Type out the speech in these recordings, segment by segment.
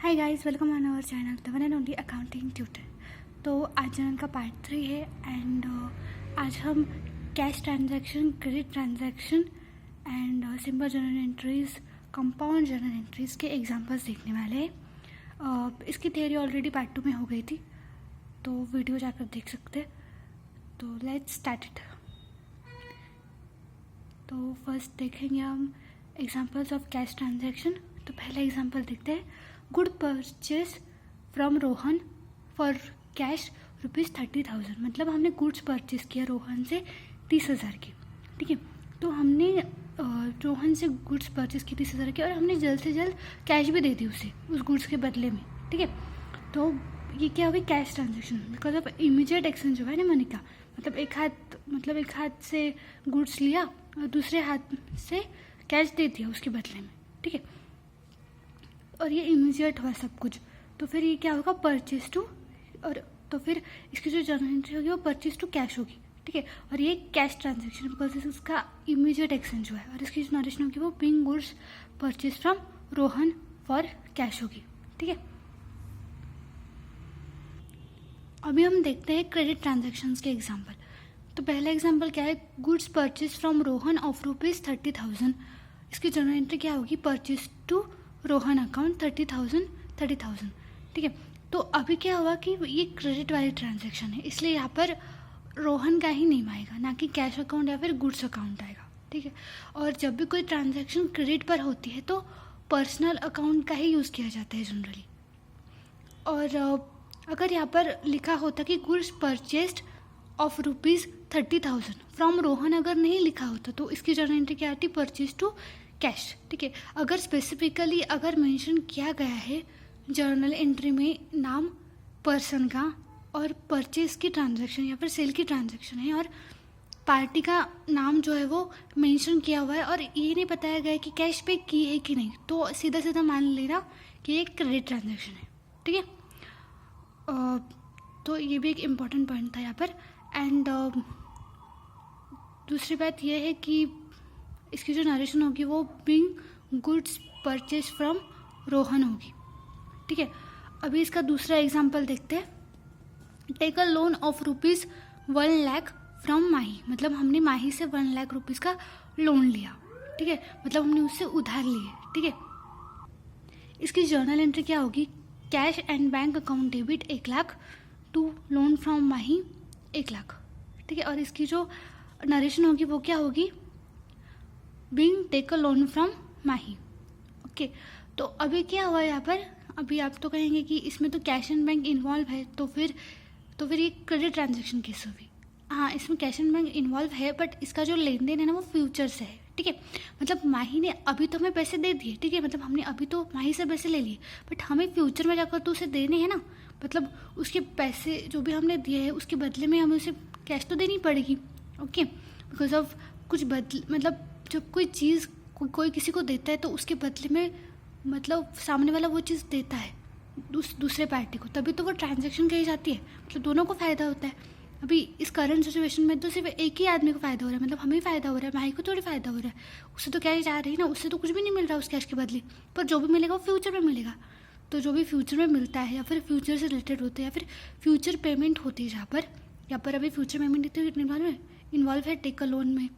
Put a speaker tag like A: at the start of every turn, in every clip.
A: Hi guys, welcome on our channel the one and only accounting tutor. तो आज general का part 3 है and आज हम cash transaction, credit transaction and simple journal entries, compound journal entries के examples देखने वाले हैं। इसकी थियरी ऑलरेडी पार्ट 2 में हो गई थी, तो वीडियो जाकर देख सकते हैं। तो लेट्स स्टार्ट इट। तो फर्स्ट देखेंगे हम एग्जांपल्स ऑफ कैश ट्रांजैक्शन। तो पहला एग्जांपल देखते हैं। Good purchase from Rohan for cash ₹30,000। मतलब हमने गुड्स परचेज किया रोहन से 30,000 की, ठीक है। तो हमने रोहन से गुड्स परचेज की 30,000 की और हमने जल्द से जल्द कैश भी दे दी उसे उस गुड्स के बदले में, ठीक है। तो ये क्या हो गई? Cash transaction, because of immediate exchange हुआ है ना मनी का। मतलब एक हाथ से गुड्स लिया और दूसरे हाथ से कैश दे दिया उसके बदले में, ठीक है। और ये इमीडिएट हुआ सब कुछ। तो फिर ये क्या होगा? परचेज टू, और तो फिर इसकी जो जर्नल एंट्री होगी वो परचेज टू कैश होगी, ठीक है। और ये कैश ट्रांजेक्शन बिकॉज इसका इमीडिएट एक्सचेंज हुआ है। और इसकी जो नरेशन होगी वो being goods purchase from Rohan for cash होगी, ठीक है। अभी हम देखते हैं क्रेडिट ट्रांजेक्शन्स के एग्जाम्पल। तो पहला एग्जाम्पल क्या है? Goods purchase from Rohan of ₹30,000। इसकी जर्नल एंट्री क्या होगी? परचेज टू रोहन अकाउंट 30,000, ठीक है। तो अभी क्या हुआ कि ये क्रेडिट वाली ट्रांजैक्शन है, इसलिए यहाँ पर रोहन का ही नेम आएगा, ना कि कैश अकाउंट या फिर गुड्स अकाउंट आएगा, ठीक है। और जब भी कोई ट्रांजैक्शन क्रेडिट पर होती है तो पर्सनल अकाउंट का ही यूज़ किया जाता है जनरली। और अगर यहाँ पर लिखा होता कि goods purchased of ₹30,000 from Rohan, अगर नहीं लिखा होता तो इसकी जर्नल एंट्री क्या आती? परचेज टू कैश, ठीक है। अगर स्पेसिफिकली अगर मेंशन किया गया है जर्नल एंट्री में नाम पर्सन का और परचेज की ट्रांजैक्शन या फिर सेल की ट्रांजैक्शन है और पार्टी का नाम जो है वो मेंशन किया हुआ है और ये नहीं बताया गया है कि कैश पे की है कि नहीं, तो सीधा सीधा मान लेना कि ये क्रेडिट ट्रांजैक्शन है, ठीक है। तो ये भी एक इम्पॉर्टेंट पॉइंट था यहाँ पर। एंड दूसरी बात यह है कि इसकी जो नरेशन होगी वो being goods purchase from Rohan होगी, ठीक है। अभी इसका दूसरा एग्जांपल देखते हैं। Take a loan of ₹1 lakh from Mahi. मतलब हमने माही से 1 लाख रुपीज़ का लोन लिया, ठीक है। मतलब हमने उससे उधार लिए, ठीक है। इसकी जर्नल एंट्री क्या होगी? Cash and bank account debit 1 lakh to loan from Mahi 1 lakh, ठीक है। और इसकी जो नरेशन होगी वो क्या होगी? Being take a loan from Mahi, okay. तो अभी क्या हुआ यहाँ पर? अभी आप तो कहेंगे कि इसमें तो कैश एंड बैंक इन्वॉल्व है, तो फिर ये क्रेडिट ट्रांजैक्शन कैसे हुई? हाँ, इसमें कैश एंड बैंक इन्वॉल्व है, बट इसका जो लेन देन है ना वो फ्यूचर से है, ठीक है। मतलब माही ने अभी तो हमें पैसे दे दिए, ठीक है। मतलब हमने अभी तो माही से पैसे ले लिए, बट हमें फ्यूचर में जाकर तो उसे देने हैं ना। मतलब उसके पैसे जो भी हमने दिए हैं उसके बदले में हमें उसे कैश तो देनी पड़ेगी, ओके। बिकॉज ऑफ कुछ मतलब जब कोई चीज़ कोई किसी को देता है तो उसके बदले में मतलब सामने वाला वो चीज़ देता है दूसरे पार्टी को, तभी तो वो ट्रांजैक्शन कही जाती है। मतलब दोनों को फ़ायदा होता है। अभी इस करंट सिचुएशन में तो सिर्फ एक ही आदमी को फ़ायदा हो रहा है, मतलब हमें फ़ायदा हो रहा है, भाई को थोड़ी फ़ायदा हो रहा है। उससे तो कैश जा रही है ना, उससे तो कुछ भी नहीं मिल रहा उस कैश के बदले, पर जो भी मिलेगा वो फ्यूचर में मिलेगा। तो जो भी फ्यूचर में मिलता है या फिर फ्यूचर से रिलेटेड होते हैं या फिर फ्यूचर पेमेंट होती है जहाँ पर अभी फ्यूचर पेमेंट इन्वॉल्व है टेक अ लोन में,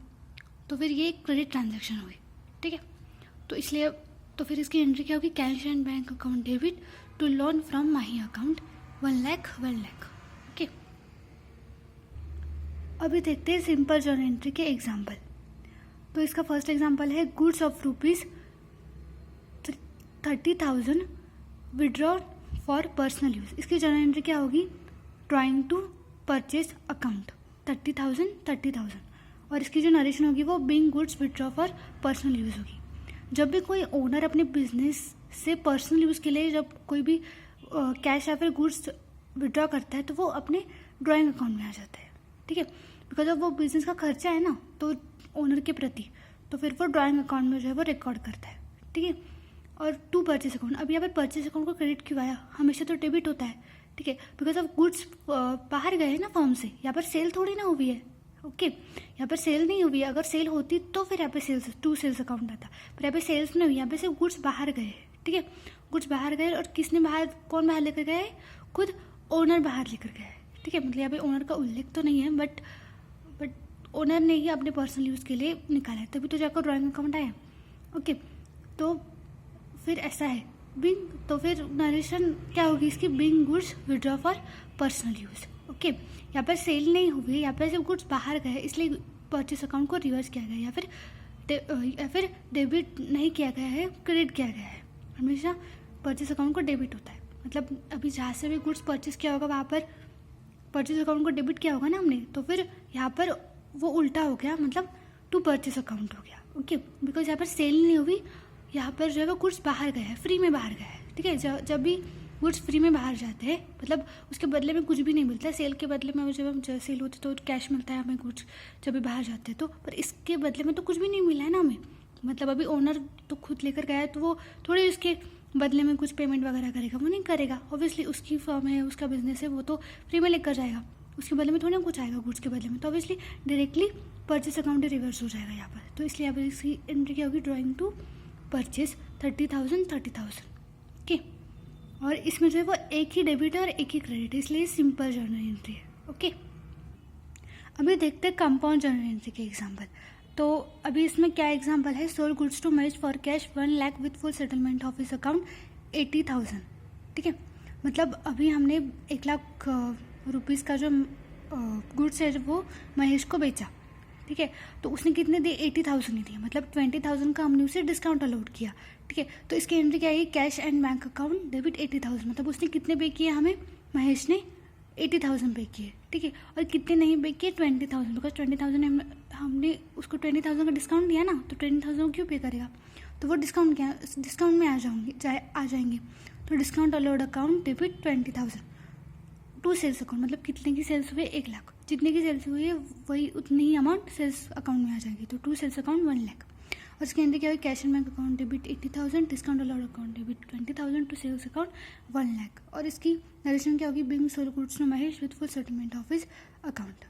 A: तो फिर ये क्रेडिट ट्रांजैक्शन हुई, ठीक है। तो इसलिए तो फिर इसकी एंट्री क्या होगी? Cash and bank account debit to loan from Mahi account 1 lakh, okay. अभी देखते हैं सिंपल जर्नल एंट्री के एग्जाम्पल। तो इसका फर्स्ट एग्जाम्पल है goods of ₹30,000 withdraw for personal use. इसकी जर्नल एंट्री क्या होगी? Drawing to purchase account 30,000। और इसकी जो नरेशन होगी वो being goods withdraw for personal use होगी। जब भी कोई ओनर अपने बिजनेस से पर्सनल यूज़ के लिए जब कोई भी कैश या फिर गुड्स विड्रॉ करता है तो वो अपने ड्राइंग अकाउंट में आ जाता है, ठीक है। बिकॉज ऑफ वो बिजनेस का खर्चा है ना तो ओनर के प्रति, तो फिर वो ड्राइंग अकाउंट में जो है वो रिकॉर्ड करता है, ठीक है। और टू परचेज अकाउंट, अब यहाँ पर परचेज अकाउंट को क्रेडिट क्यों आया? हमेशा तो डेबिट होता है, ठीक है। बिकॉज ऑफ गुड्स बाहर गए ना फर्म से, यहाँ पर सेल थोड़ी ना हुई है, ओके। यहाँ पर सेल नहीं हुई है, अगर सेल होती तो फिर यहाँ पे सेल्स अकाउंट आता, पर यहाँ पे सेल्स नहीं हुई, यहाँ पे सिर्फ गुड्स बाहर गए, ठीक है, गुड्स बाहर गए और कौन बाहर लेकर गया है, खुद ओनर बाहर लेकर गया है। ठीक है, मतलब यहाँ पे ओनर का उल्लेख तो नहीं है, बट ओनर ने ही अपने पर्सनल यूज़ के लिए निकाला है, तभी तो जाकर ड्राइंग अकाउंट आया। ओके, तो फिर ऐसा है बिंग, तो फिर नरेशन क्या होगी इसकी, Bing goods withdraw for personal use. Okay, यहाँ पर सेल नहीं हुई, यहाँ पर जब गुड्स बाहर गए इसलिए परचेस अकाउंट को रिवर्स किया गया, या फिर डेबिट नहीं किया गया है, क्रेडिट किया गया है। हमेशा परचेस अकाउंट को डेबिट होता है, मतलब अभी जहाँ से भी गुड्स परचेस किया होगा वहाँ पर परचेस अकाउंट को डेबिट किया होगा ना हमने, तो फिर यहाँ पर वो उल्टा हो गया, मतलब टू परचेस अकाउंट हो गया। ओके, बिकॉज यहाँ पर सेल नहीं हुई, यहाँ पर जो है वो गुड्स बाहर गया है, फ्री में बाहर गया है। ठीक है, जब भी गुड्स फ्री में बाहर जाते हैं, मतलब उसके बदले में कुछ भी नहीं मिलता है। सेल के बदले में जब सेल होती है तो कैश मिलता है हमें, गुड्स जब भी बाहर जाते हैं तो, पर इसके बदले में तो कुछ भी नहीं मिला है ना हमें। मतलब अभी ओनर तो खुद लेकर गया है, तो वो थोड़ी उसके बदले में कुछ पेमेंट वगैरह करेगा, वो नहीं करेगा। ऑब्वियसली उसकी फर्म है, उसका बिजनेस है, वो तो फ्री में लेकर जाएगा, उसके बदले में थोड़ा कुछ आएगा गुड्स के बदले में, तो obviously directly purchase account reverse हो जाएगा यहाँ पर। तो इसलिए यहाँ पर इसकी एंट्री क्या होगी, ड्राइंग टू परचेस 30,000। ओके, और इसमें जो है वो एक ही डेबिट है और एक ही क्रेडिट है, इसलिए सिंपल जर्नल एंट्री है। ओके, अभी देखते हैं कंपाउंड जर्नल एंट्री के एग्जाम्पल। तो अभी इसमें क्या एग्जाम्पल है, sold goods to Mahesh for cash 1 lakh with full settlement of his account 80,000। ठीक है, मतलब अभी हमने 1 लाख रुपीज़ का जो गुड्स है वो महेश को बेचा। ठीक है, तो उसने कितने दिए, 80,000 ही दिए, मतलब 20,000 का हमने उसे डिस्काउंट अलॉट किया। ठीक है, तो इसकी एंट्री क्या है, cash and bank account debit 80,000, मतलब उसने कितने पे किए हमें, महेश ने 80,000 पे किए। ठीक है, और कितने नहीं पे किए, 20,000, बिकॉज 20,000 हमने उसको 20,000 का डिस्काउंट दिया ना, तो 20,000 क्यों पे करेगा, तो वो डिस्काउंट में आ जाएंगे। तो discount allowed account debit 20,000 to sales account, मतलब कितने की सेल्स हुए, 1 लाख, जितने की सेल्स हुई है वही उतनी ही अमाउंट सेल्स अकाउंट में आ जाएगी, तो टू सेल्स अकाउंट 1 लाख। और इसके अंदर क्या हुआ, cash and bank account debit 80,000, discount allowed account debit 20,000 to sales account 1 lakh. और इसकी नरेशन क्या होगी, being sold goods to Mahesh with full settlement of his account.